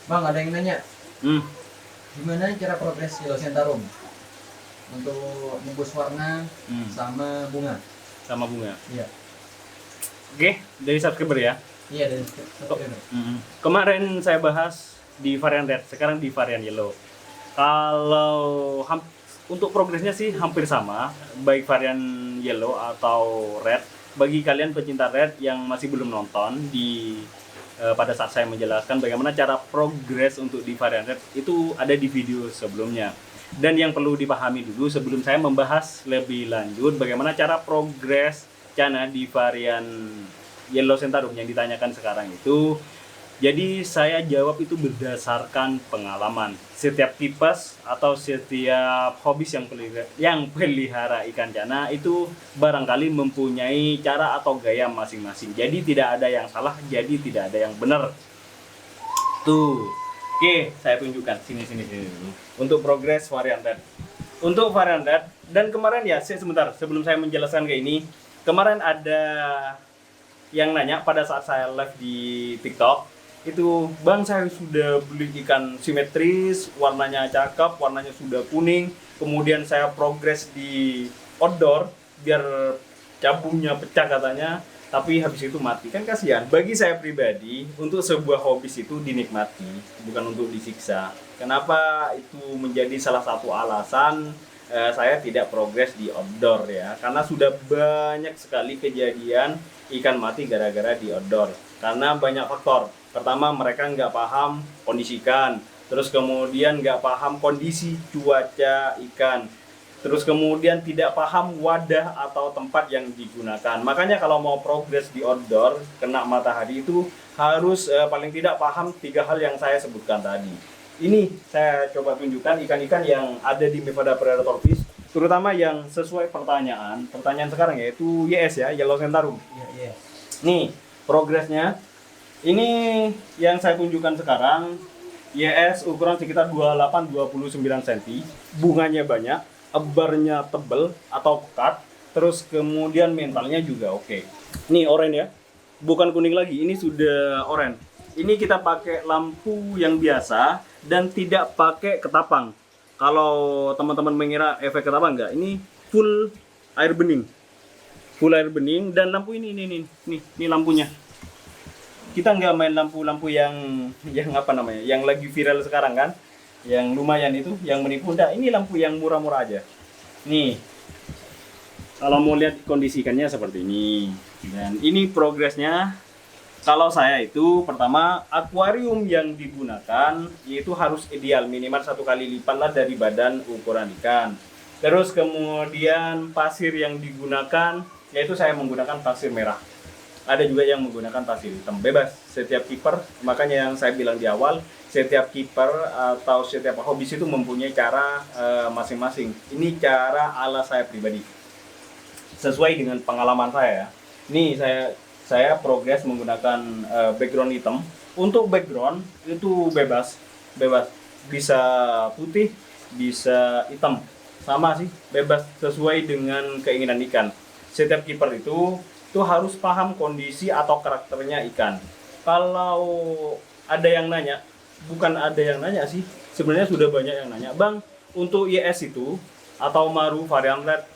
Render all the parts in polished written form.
Bang, ada yang nanya, Hmm, gimana cara progres Yellow Centaurum untuk membus warna sama bunga? sama bunga. Iya, Oke, dari subscriber ya. iya dari subscriber. Kemarin saya bahas di varian red, sekarang di varian yellow. Kalau untuk progresnya sih hampir sama, baik varian yellow atau red. Bagi kalian pecinta red yang masih belum nonton pada saat saya menjelaskan bagaimana cara progres untuk di varian red itu ada di video sebelumnya. Dan yang perlu dipahami dulu sebelum saya membahas lebih lanjut bagaimana cara progres Cana di varian Yellow Centaurum yang ditanyakan sekarang itu. Jadi saya jawab itu berdasarkan pengalaman. Setiap tipes atau setiap hobis yang pelihara ikan cana itu barangkali mempunyai cara atau gaya masing-masing. Jadi tidak ada yang salah, jadi tidak ada yang benar. Tuh. Oke, saya tunjukkan sini. Untuk progres varian red. Untuk varian red dan kemarin ya, sebentar sebelum saya menjelaskan ke ini, kemarin ada yang nanya pada saat saya live di TikTok itu, bang saya sudah beli ikan simetris, warnanya cakep, warnanya sudah kuning, kemudian saya progres di outdoor biar cabungnya pecah katanya, tapi habis itu mati, kan kasihan. Bagi saya pribadi, untuk sebuah hobis itu dinikmati, bukan untuk disiksa. Kenapa itu menjadi salah satu alasan saya tidak progres di outdoor ya, karena sudah banyak sekali kejadian ikan mati gara-gara di outdoor, karena banyak faktor. Pertama, mereka nggak paham kondisi ikan, terus kemudian nggak paham kondisi cuaca ikan, terus kemudian tidak paham wadah atau tempat yang digunakan. Makanya kalau mau progres di outdoor kena matahari itu harus paling tidak paham 3 hal yang saya sebutkan tadi. Ini saya coba tunjukkan ikan-ikan yang ada di Mevada Predator Fish, terutama yang sesuai pertanyaan sekarang, yaitu YS ya, Yellow Centaurum. Iya, iya. Nih progresnya. Ini yang saya tunjukkan sekarang, YS ukuran sekitar 28-29 cm, bunganya banyak, ebarnya tebel atau pekat, terus kemudian mentalnya juga oke. Ini oranye ya, bukan kuning lagi, ini sudah oranye. Ini kita pakai lampu yang biasa dan tidak pakai ketapang. Kalau teman-teman mengira efek ketapang enggak, ini full air bening. Full air bening dan lampu ini lampunya. Kita nggak main lampu-lampu yang apa namanya, yang lagi viral sekarang kan, yang lumayan itu, yang menipu. Enggak, ini lampu yang murah-murah aja. Nih, kalau mau lihat kondisi ikannya seperti ini. Dan ini progresnya. Kalau saya itu pertama, akuarium yang digunakan itu harus ideal, minimal 1 kali lipat lah dari badan ukuran ikan. Terus kemudian pasir yang digunakan, yaitu saya menggunakan pasir merah. Ada juga yang menggunakan pasir hitam, bebas. Setiap keeper, makanya yang saya bilang di awal, setiap keeper atau setiap hobis itu mempunyai cara masing-masing. Ini cara ala saya pribadi, sesuai dengan pengalaman saya. Ini saya progres menggunakan background hitam. Untuk background itu bebas, bisa putih, bisa hitam, sama sih, bebas sesuai dengan keinginan ikan. Setiap keeper itu harus paham kondisi atau karakternya ikan. Kalau ada yang nanya, bukan ada yang nanya sih, sebenarnya sudah banyak yang nanya, bang, untuk YS itu atau Maru varian red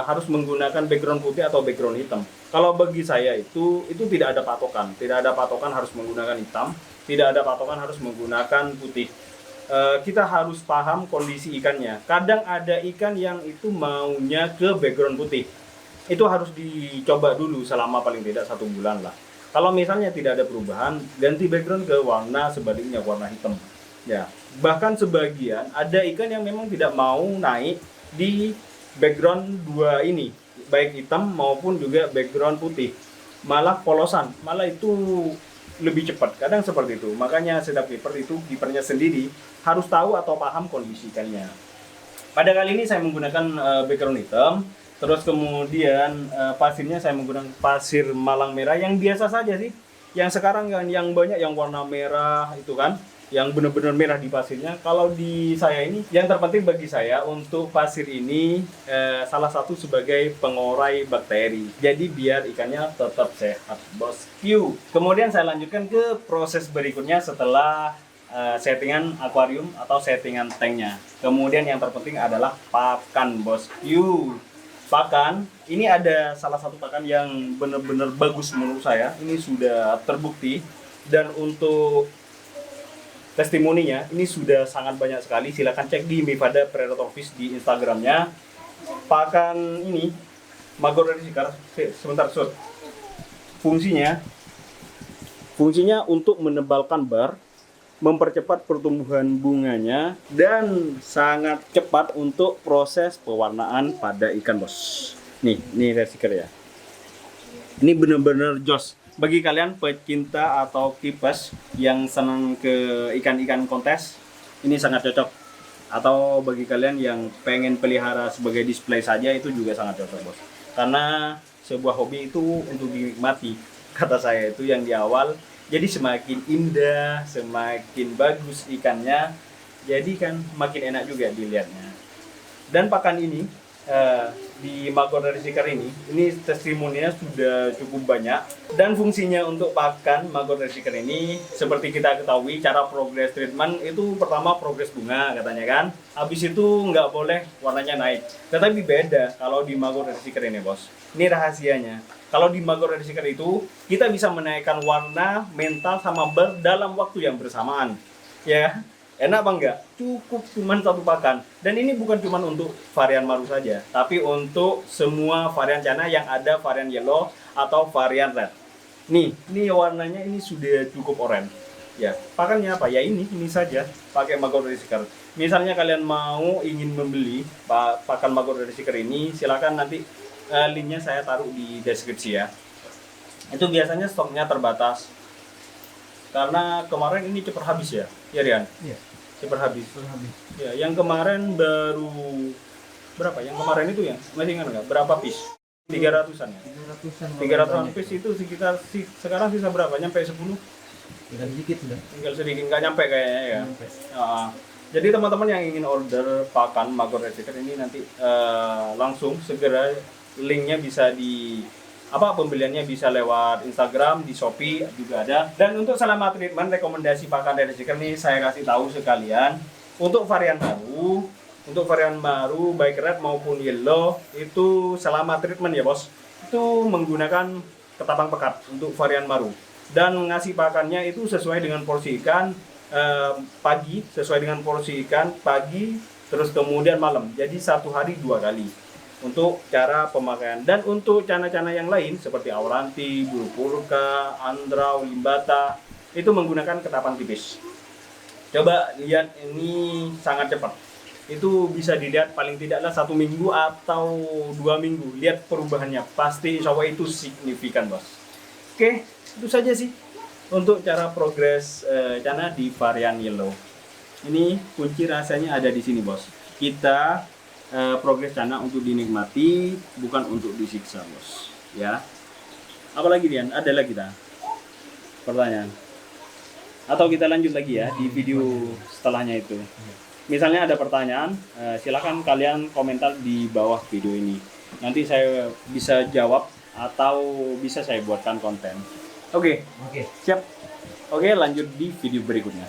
harus menggunakan background putih atau background hitam. Kalau bagi saya itu tidak ada patokan harus menggunakan hitam, tidak ada patokan harus menggunakan putih. Kita harus paham kondisi ikannya. Kadang ada ikan yang itu maunya ke background putih, itu harus dicoba dulu selama paling tidak 1 bulan lah. Kalau misalnya tidak ada perubahan, ganti background ke warna sebaliknya, warna hitam ya. Bahkan sebagian ada ikan yang memang tidak mau naik di background 2 ini, baik hitam maupun juga background putih, malah polosan, malah itu lebih cepat, kadang seperti itu. Makanya setiap keeper itu, keepernya sendiri harus tahu atau paham kondisi ikannya. Pada kali ini saya menggunakan background hitam. Terus kemudian pasirnya saya menggunakan pasir Malang merah yang biasa saja sih. Yang sekarang kan yang banyak yang warna merah itu kan, yang benar-benar merah di pasirnya. Kalau di saya ini, yang terpenting bagi saya untuk pasir ini salah satu sebagai pengurai bakteri. Jadi biar ikannya tetap sehat, bosku. Kemudian saya lanjutkan ke proses berikutnya setelah settingan akuarium atau settingan tanknya. Kemudian yang terpenting adalah pakan, bosku. Pakan, ini ada salah satu pakan yang benar-benar bagus menurut saya. Ini sudah terbukti, dan untuk testimoninya ini sudah sangat banyak sekali. Silahkan cek di Mivada Predator Fish di Instagramnya. Pakan ini Magor Resikar, sebentar Sur. Fungsinya untuk menebalkan bar, mempercepat pertumbuhan bunganya, dan sangat cepat untuk proses pewarnaan pada ikan, bos. Nih Resikar ya. Ini benar-benar jos. Bagi kalian pecinta atau keepers yang senang ke ikan-ikan kontes, ini sangat cocok. Atau bagi kalian yang pengen pelihara sebagai display saja, itu juga sangat cocok, bos. Karena sebuah hobi itu untuk dinikmati, kata saya itu yang di awal. Jadi semakin indah, semakin bagus ikannya, jadi kan makin enak juga dilihatnya. Dan pakan ini di Magor Resikar ini testimoninya sudah cukup banyak. Dan fungsinya untuk pakan Magor Resikar ini, seperti kita ketahui, cara progres treatment itu pertama progres bunga katanya kan. Habis itu nggak boleh warnanya naik. Tetapi beda kalau di Magor Resikar ini, bos. Ini rahasianya. Kalau di Magor Resikar itu kita bisa menaikkan warna, mental, sama bar dalam waktu yang bersamaan. Ya, enak apa enggak? Cukup cuman satu pakan. Dan ini bukan cuman untuk varian maru saja, tapi untuk semua varian cana yang ada varian yellow atau varian red. Nih warnanya ini sudah cukup oranye. Ya, pakannya apa? Ya ini saja pakai Magor Resikar. Misalnya kalian mau ingin membeli pakan Magor Resikar ini, silakan nanti linknya saya taruh di deskripsi ya. Itu biasanya stoknya terbatas karena kemarin ini cepat habis ya, ya Rian? Iya. Cepat habis. Ya, yang kemarin baru berapa? Yang kemarin itu ya, masih ingat nggak? Berapa piece? 300-an ya? 300-an piece itu sekitar sekarang sisa berapa? Nyampe 10? Tinggal sedikit sudah. Tinggal sedikit, nggak nyampe kayaknya ya. Jadi teman-teman yang ingin order pakan Magor Resikar ini nanti langsung segera, linknya bisa pembeliannya bisa lewat Instagram, di Shopee juga ada. Dan untuk selama treatment, rekomendasi pakan Resikar ini saya kasih tahu sekalian. Untuk varian baru baik red maupun yellow, itu selama treatment ya, bos, itu menggunakan ketapang pekat untuk varian baru. Dan ngasih pakannya itu sesuai dengan porsi ikan pagi, terus kemudian malam. Jadi 1 hari 2 kali untuk cara pemakaian. Dan untuk cana-cana yang lain seperti auranti, bulu purka, andrau, limbata, itu menggunakan ketapang tipis. Coba lihat, ini sangat cepat. Itu bisa dilihat paling tidaklah 1 minggu atau 2 minggu. Lihat perubahannya, pasti insya Allah itu signifikan, bos. Oke, itu saja sih untuk cara progres cana di varian yellow. Ini kunci rasanya ada di sini, bos. Kita progres cana untuk dinikmati, bukan untuk disiksa, bos. Ya. Apalagi Dian? Ada lagi kita pertanyaan? Atau kita lanjut lagi ya di video setelahnya itu. Misalnya ada pertanyaan, silakan kalian komentar di bawah video ini. Nanti saya bisa jawab atau bisa saya buatkan konten. Oke. Siap. Oke, lanjut di video berikutnya.